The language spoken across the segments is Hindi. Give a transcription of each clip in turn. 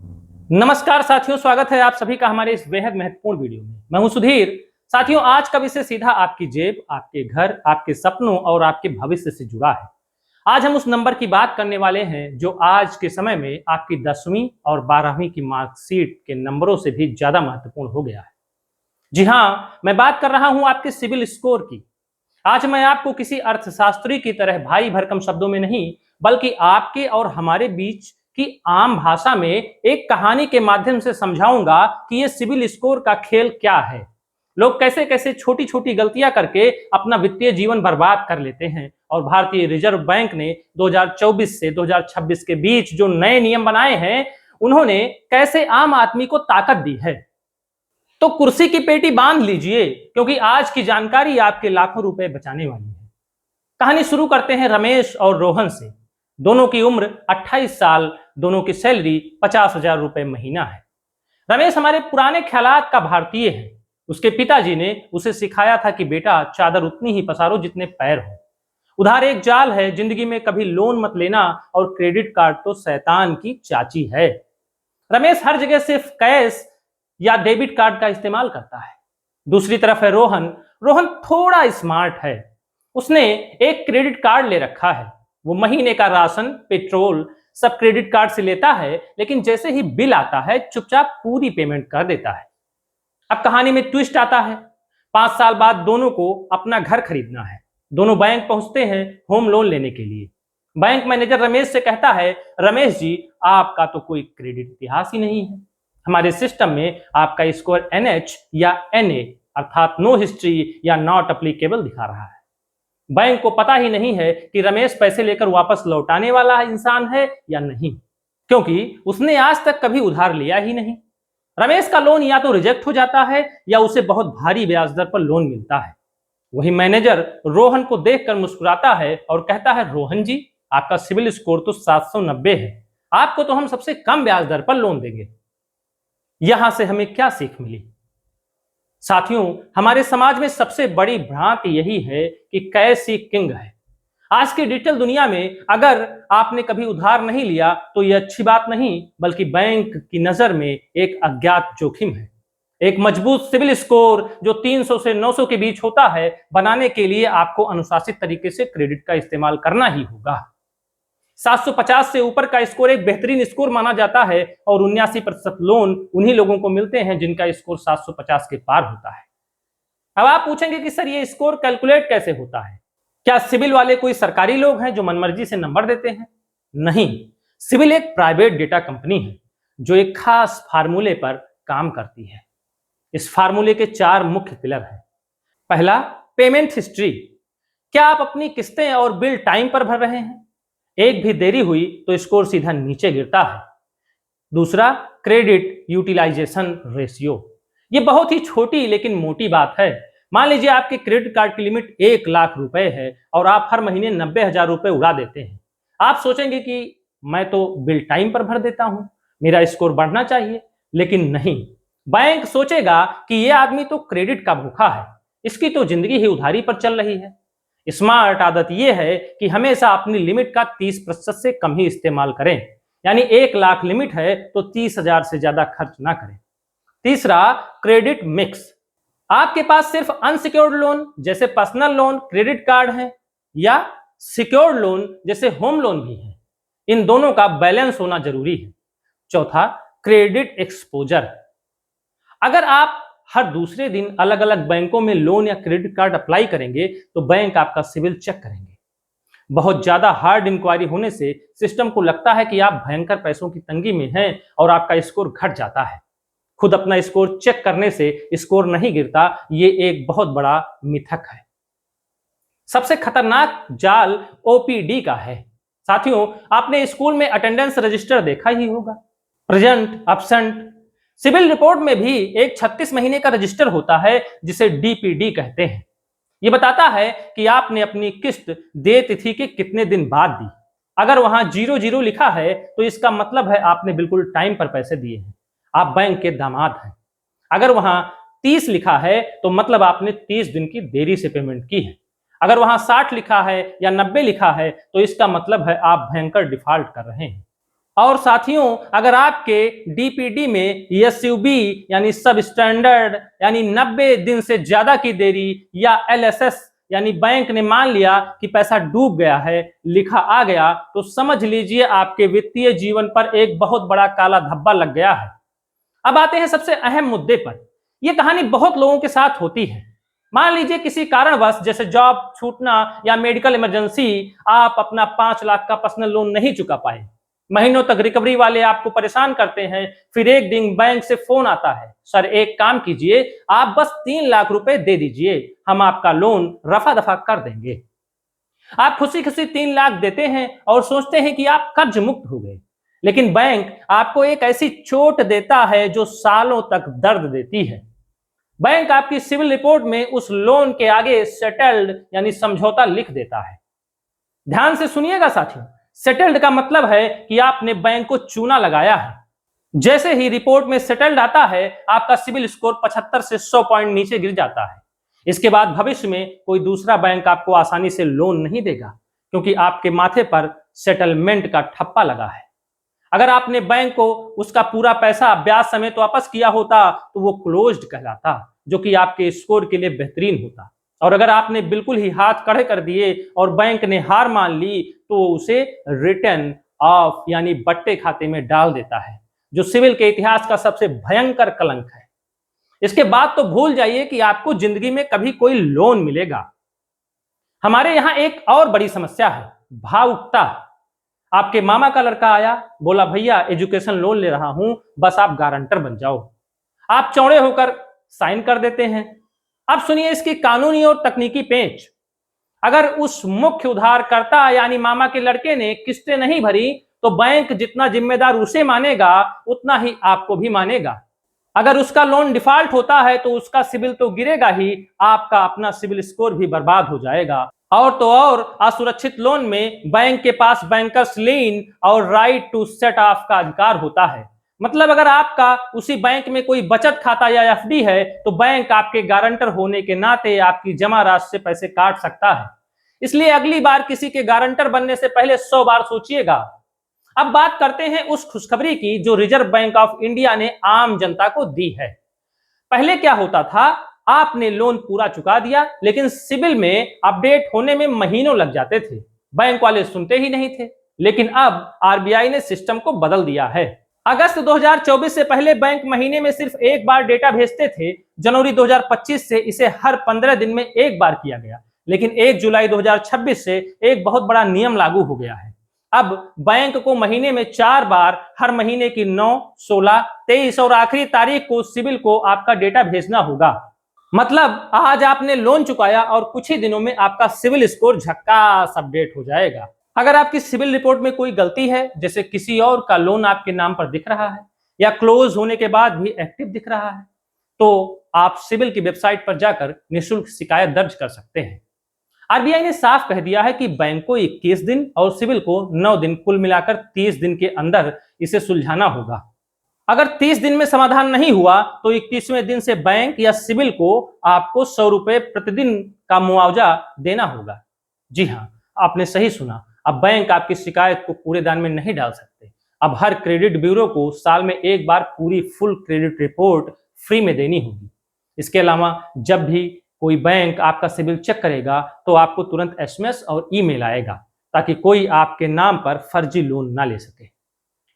नमस्कार साथियों, स्वागत है आप सभी का हमारे इस बेहद महत्वपूर्ण वीडियो में। मैं हूं सुधीर। साथियों, आज का विषय सीधा आपकी जेब, आपके घर, आपके सपनों और आपके भविष्य से जुड़ा है। आज हम उस नंबर की बात करने वाले हैं जो आज के समय में आपकी 10वीं और 12वीं की मार्कशीट के नंबरों से भी ज्यादा महत्वपूर्ण हो गया है। जी हाँ, मैं बात कर रहा हूं आपके सिविल स्कोर की। आज मैं आपको किसी अर्थशास्त्री की तरह भारी भरकम शब्दों में नहीं, बल्कि आपके और हमारे बीच की आम भाषा में एक कहानी के माध्यम से समझाऊंगा कि ये सिविल स्कोर का खेल क्या है। लोग कैसे कैसे छोटी छोटी गलतियां करके अपना वित्तीय जीवन बर्बाद कर लेते हैं, और भारतीय रिजर्व बैंक ने 2024 से 2026 के बीच जो नए नियम बनाए हैं, उन्होंने कैसे आम आदमी को ताकत दी है। तो कुर्सी की पेटी बांध लीजिए, क्योंकि आज की जानकारी आपके लाखों रुपए बचाने वाली है। कहानी शुरू करते हैं रमेश और रोहन से। दोनों की उम्र 28 साल, दोनों की सैलरी 50,000 रुपए महीना है। रमेश हमारे पुराने ख्यालात का भारतीय है। उसके पिताजी ने उसे सिखाया था कि बेटा, चादर उतनी ही पसारो जितने पैर हो। उधार एक जाल है, जिंदगी में कभी लोन मत लेना, और क्रेडिट कार्ड तो शैतान की चाची है। रमेश हर जगह सिर्फ कैश या डेबिट कार्ड का इस्तेमाल करता है। दूसरी तरफ है रोहन। रोहन थोड़ा स्मार्ट है। उसने एक क्रेडिट कार्ड ले रखा है। वो महीने का राशन, पेट्रोल सब क्रेडिट कार्ड से लेता है, लेकिन जैसे ही बिल आता है चुपचाप पूरी पेमेंट कर देता है। अब कहानी में ट्विस्ट आता है। 5 साल बाद दोनों को अपना घर खरीदना है। दोनों बैंक पहुंचते हैं होम लोन लेने के लिए। बैंक मैनेजर रमेश से कहता है, रमेश जी, आपका तो कोई क्रेडिट इतिहास ही नहीं है। हमारे सिस्टम में आपका स्कोर NH या NA अर्थात नो हिस्ट्री या नॉट अप्लीकेबल दिखा रहा है। बैंक को पता ही नहीं है कि रमेश पैसे लेकर वापस लौटाने वाला इंसान है या नहीं, क्योंकि उसने आज तक कभी उधार लिया ही नहीं। रमेश का लोन या तो रिजेक्ट हो जाता है या उसे बहुत भारी ब्याज दर पर लोन मिलता है। वही मैनेजर रोहन को देखकर मुस्कुराता है और कहता है, रोहन जी, आपका सिविल स्कोर तो 790 है। आपको तो हम सबसे कम ब्याज दर पर लोन देंगे। यहां से हमें क्या सीख मिली? साथियों, हमारे समाज में सबसे बड़ी भ्रांति यही है कि कैश ही किंग है। आज की डिजिटल दुनिया में अगर आपने कभी उधार नहीं लिया तो यह अच्छी बात नहीं, बल्कि बैंक की नजर में एक अज्ञात जोखिम है। एक मजबूत सिविल स्कोर जो 300 से 900 के बीच होता है, बनाने के लिए आपको अनुशासित तरीके से क्रेडिट का इस्तेमाल करना ही होगा। 750 से ऊपर का स्कोर एक बेहतरीन स्कोर माना जाता है, और 79% लोन उन्हीं लोगों को मिलते हैं जिनका स्कोर 750 के पार होता है। अब आप पूछेंगे कि सर, ये स्कोर कैलकुलेट कैसे होता है? क्या सिविल वाले कोई सरकारी लोग हैं जो मनमर्जी से नंबर देते हैं? नहीं, सिविल एक प्राइवेट डेटा कंपनी है जो एक खास फार्मूले पर काम करती है। इस फार्मूले के 4 मुख्य पिलर हैं। पहला, पेमेंट हिस्ट्री। क्या आप अपनी किस्तें और बिल टाइम पर भर रहे हैं? एक भी देरी हुई तो स्कोर सीधा नीचे गिरता है। दूसरा, क्रेडिट यूटिलाइजेशन रेशियो। ये बहुत ही छोटी लेकिन मोटी बात है। मान लीजिए आपके क्रेडिट कार्ड की लिमिट 1 लाख रुपए है और आप हर महीने 90,000 रुपए उड़ा देते हैं। आप सोचेंगे कि मैं तो बिल टाइम पर भर देता हूं, मेरा स्कोर बढ़ना चाहिए। लेकिन नहीं, बैंक सोचेगा कि यह आदमी तो क्रेडिट का भूखा है, इसकी तो जिंदगी ही उधारी पर चल रही है। स्मार्ट आदत यह है कि हमेशा अपनी लिमिट का 30% से कम ही इस्तेमाल करें। यानी 1 लाख लिमिट है तो 30,000 से ज्यादा खर्च ना करें। तीसरा, क्रेडिट मिक्स। आपके पास सिर्फ अनसिक्योर्ड लोन जैसे पर्सनल लोन, क्रेडिट कार्ड है, या सिक्योर्ड लोन जैसे होम लोन भी है। इन दोनों का बैलेंस होना जरूरी है। चौथा, क्रेडिट एक्सपोजर। अगर आप हर दूसरे दिन अलग अलग बैंकों में लोन या क्रेडिट कार्ड अप्लाई करेंगे तो बैंक आपका सिविल चेक करेंगे। बहुत ज्यादा हार्ड इंक्वायरी होने से सिस्टम को लगता है कि आप भयंकर पैसों की तंगी में हैं और आपका स्कोर घट जाता है। खुद अपना स्कोर चेक करने से स्कोर नहीं गिरता, ये एक बहुत बड़ा मिथक है। सबसे खतरनाक जाल OPD का है। साथियों, आपने स्कूल में अटेंडेंस रजिस्टर देखा ही होगा। Present, absent. सिविल रिपोर्ट में भी एक 36 महीने का रजिस्टर होता है जिसे DPD कहते हैं। यह बताता है कि आपने अपनी किस्त देय तिथि के कितने दिन बाद दी। अगर वहां 00 लिखा है तो इसका मतलब है आपने बिल्कुल टाइम पर पैसे दिए हैं, आप बैंक के दामाद हैं। अगर वहां 30 लिखा है तो मतलब आपने 30 दिन की देरी से पेमेंट की है। अगर वहां 60 लिखा है या 90 लिखा है तो इसका मतलब है आप भयंकर डिफॉल्ट कर रहे हैं। और साथियों, अगर आपके डीपीडी में एसयूबी यानी सब स्टैंडर्ड यानी 90 दिन से ज्यादा की देरी या एलएसएस यानी बैंक ने मान लिया कि पैसा डूब गया है लिखा आ गया, तो समझ लीजिए आपके वित्तीय जीवन पर एक बहुत बड़ा काला धब्बा लग गया है। अब आते हैं सबसे अहम मुद्दे पर। यह कहानी बहुत लोगों के साथ होती है। मान लीजिए किसी कारणवश जैसे जॉब छूटना या मेडिकल इमरजेंसी, आप अपना 5 लाख का पर्सनल लोन नहीं चुका पाए। महीनों तक रिकवरी वाले आपको परेशान करते हैं। फिर एक दिन बैंक से फोन आता है, सर एक काम कीजिए, आप बस 3 लाख रुपए दे दीजिए, हम आपका लोन रफा दफा कर देंगे। आप खुशी खुशी 3 लाख देते हैं और सोचते हैं कि आप कर्ज मुक्त हो गए। लेकिन बैंक आपको एक ऐसी चोट देता है जो सालों तक दर्द देती है। बैंक आपकी सिविल रिपोर्ट में उस लोन के आगे सेटल्ड यानी समझौता लिख देता है। ध्यान से सुनिएगा साथियों, सेटल्ड का मतलब है कि आपने बैंक को चूना लगाया है। जैसे ही रिपोर्ट में सेटल्ड आता है, आपका सिविल स्कोर 75 से 100 पॉइंट नीचे गिर जाता है। इसके बाद भविष्य में कोई दूसरा बैंक आपको आसानी से लोन नहीं देगा, क्योंकि आपके माथे पर सेटलमेंट का ठप्पा लगा है। अगर आपने बैंक को उसका पूरा पैसा ब्याज समेत वापस किया होता तो वो क्लोज्ड कहलाता, जो कि आपके स्कोर के लिए बेहतरीन होता। और अगर आपने बिल्कुल ही हाथ खड़े कर दिए और बैंक ने हार मान ली, तो उसे रिटर्न ऑफ यानी बट्टे खाते में डाल देता है, जो सिविल के इतिहास का सबसे भयंकर कलंक है। इसके बाद तो भूल जाइए कि आपको जिंदगी में कभी कोई लोन मिलेगा। हमारे यहां एक और बड़ी समस्या है, भावुकता। आपके मामा का लड़का आया, बोला भैया एजुकेशन लोन ले रहा हूं, बस आप गारंटर बन जाओ। आप चौड़े होकर साइन कर देते हैं। अब सुनिए इसकी कानूनी और तकनीकी पेंच। अगर उस मुख्य उधारकर्ता यानी मामा के लड़के ने किस्तें नहीं भरी, तो बैंक जितना जिम्मेदार उसे मानेगा उतना ही आपको भी मानेगा। अगर उसका लोन डिफॉल्ट होता है तो उसका सिविल तो गिरेगा ही, आपका अपना सिविल स्कोर भी बर्बाद हो जाएगा। और तो और असुरक्षित लोन में बैंक के पास बैंकर्स लीन और राइट टू सेट ऑफ का अधिकार होता है। मतलब अगर आपका उसी बैंक में कोई बचत खाता या एफडी है, तो बैंक आपके गारंटर होने के नाते आपकी जमा राशि से पैसे काट सकता है। इसलिए अगली बार किसी के गारंटर बनने से पहले 100 बार सोचिएगा। अब बात करते हैं उस खुशखबरी की जो रिजर्व बैंक ऑफ इंडिया ने आम जनता को दी है। पहले क्या होता था, आपने लोन पूरा चुका दिया, लेकिन सिविल में अपडेट होने में महीनों लग जाते थे। बैंक वाले सुनते ही नहीं थे। लेकिन अब आरबीआई ने सिस्टम को बदल दिया है। अगस्त 2024 से पहले बैंक महीने में सिर्फ एक बार डेटा भेजते थे। जनवरी 2025 से इसे हर 15 दिन में एक बार किया गया। लेकिन 1 जुलाई 2026 से एक बहुत बड़ा नियम लागू हो गया है। अब बैंक को महीने में 4 बार, हर महीने की 9, 16, 23 और आखिरी तारीख को सिविल को आपका डेटा भेजना होगा। मतलब आज आपने लोन चुकाया और कुछ ही दिनों में आपका सिविल स्कोर झक्कास अपडेट हो जाएगा। अगर आपकी सिविल रिपोर्ट में कोई गलती है, जैसे किसी और का लोन आपके नाम पर दिख रहा है या क्लोज होने के बाद भी एक्टिव दिख रहा है, तो आप सिविल की वेबसाइट पर जाकर निःशुल्क शिकायत दर्ज कर सकते हैं। आरबीआई ने साफ कह दिया है कि बैंक को 21 दिन और सिविल को 9 दिन, कुल मिलाकर 30 दिन के अंदर इसे सुलझाना होगा। अगर 30 दिन में समाधान नहीं हुआ तो 21वें दिन से बैंक या सिविल को आपको 100 रुपए प्रतिदिन का मुआवजा देना होगा। जी हाँ, आपने सही सुना। अब बैंक आपकी शिकायत को कूड़ेदान में नहीं डाल सकते। अब हर क्रेडिट ब्यूरो को साल में एक बार पूरी फुल क्रेडिट रिपोर्ट फ्री में देनी होगी। इसके अलावा जब भी कोई बैंक आपका सिविल चेक करेगा तो आपको तुरंत एसएमएस और ईमेल आएगा, ताकि कोई आपके नाम पर फर्जी लोन ना ले सके।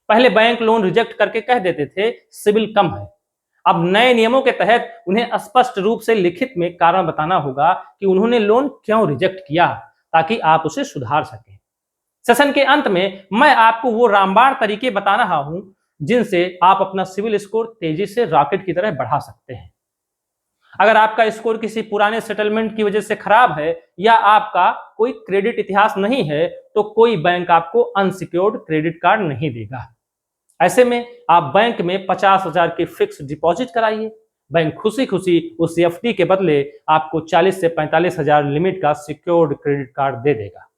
पहले बैंक लोन रिजेक्ट करके कह देते थे सिविल कम है। अब नए नियमों के तहत उन्हें स्पष्ट रूप से लिखित में कारण बताना होगा कि उन्होंने लोन क्यों रिजेक्ट किया, ताकि आप उसे सुधार सकें। सेशन के अंत में मैं आपको वो रामबाण तरीके बता रहा हूं जिनसे आप अपना सिविल स्कोर तेजी से रॉकेट की तरह बढ़ा सकते हैं। अगर आपका स्कोर किसी पुराने सेटलमेंट की वजह से खराब है या आपका कोई क्रेडिट इतिहास नहीं है, तो कोई बैंक आपको अनसिक्योर्ड क्रेडिट कार्ड नहीं देगा। ऐसे में आप बैंक में 50,000 की फिक्स डिपॉजिट कराइए। बैंक खुशी खुशी उस एफडी के बदले आपको 40 से 45,000 लिमिट का सिक्योर्ड क्रेडिट कार्ड दे देगा।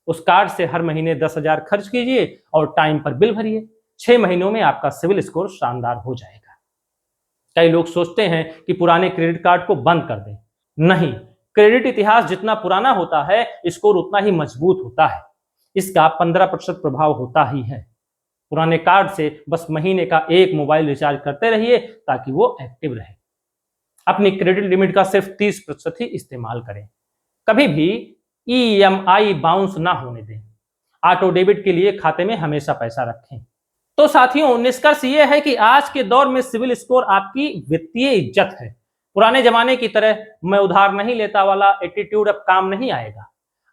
उस कार्ड से हर महीने 10,000 खर्च कीजिए और टाइम पर बिल भरिए। 6 महीनों में आपका सिविल स्कोर शानदार हो जाएगा। कई लोग सोचते हैं कि पुराने क्रेडिट कार्ड को बंद कर दें। नहीं, क्रेडिट इतिहास जितना पुराना होता है, स्कोर उतना ही मजबूत होता है। इसका 15% प्रभाव होता ही है। पुराने कार्ड से बस महीने का एक मोबाइल रिचार्ज करते रहिए ताकि वो एक्टिव रहे। अपनी क्रेडिट लिमिट का सिर्फ 30% ही इस्तेमाल करें। कभी भी EMI बाउंस ना होने दें। ऑटो डेबिट के लिए खाते में हमेशा पैसा रखें। तो साथियों, निष्कर्ष ये है कि आज के दौर में सिविल स्कोर आपकी वित्तीय इज्जत है। पुराने जमाने की तरह मैं उधार नहीं लेता वाला एटीट्यूड अब काम नहीं आएगा।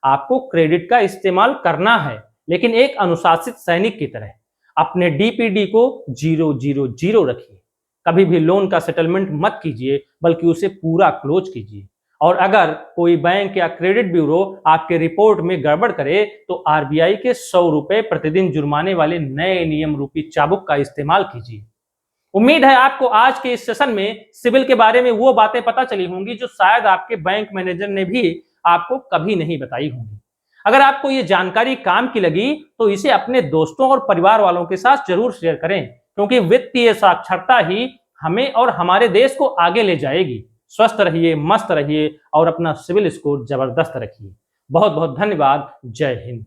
आपको क्रेडिट का इस्तेमाल करना है, लेकिन एक अनुशासित सैनिक की तरह। अपने DPD को 000 रखिए। कभी भी लोन का सेटलमेंट मत कीजिए, बल्कि उसे पूरा क्लोज कीजिए। और अगर कोई बैंक या क्रेडिट ब्यूरो आपके रिपोर्ट में गड़बड़ करे तो RBI के 100 रुपए प्रतिदिन जुर्माने वाले नए नियम रूपी चाबुक का इस्तेमाल कीजिए। उम्मीद है आपको आज के इस सेशन में सिविल के बारे में वो बातें पता चली होंगी जो शायद आपके बैंक मैनेजर ने भी आपको कभी नहीं बताई होंगी। अगर आपको ये जानकारी काम की लगी तो इसे अपने दोस्तों और परिवार वालों के साथ जरूर शेयर करें, क्योंकि वित्तीय साक्षरता ही हमें और हमारे देश को आगे ले जाएगी। स्वस्थ रहिए, मस्त रहिए और अपना सिविल स्कोर जबरदस्त रखिए। बहुत बहुत धन्यवाद। जय हिंद।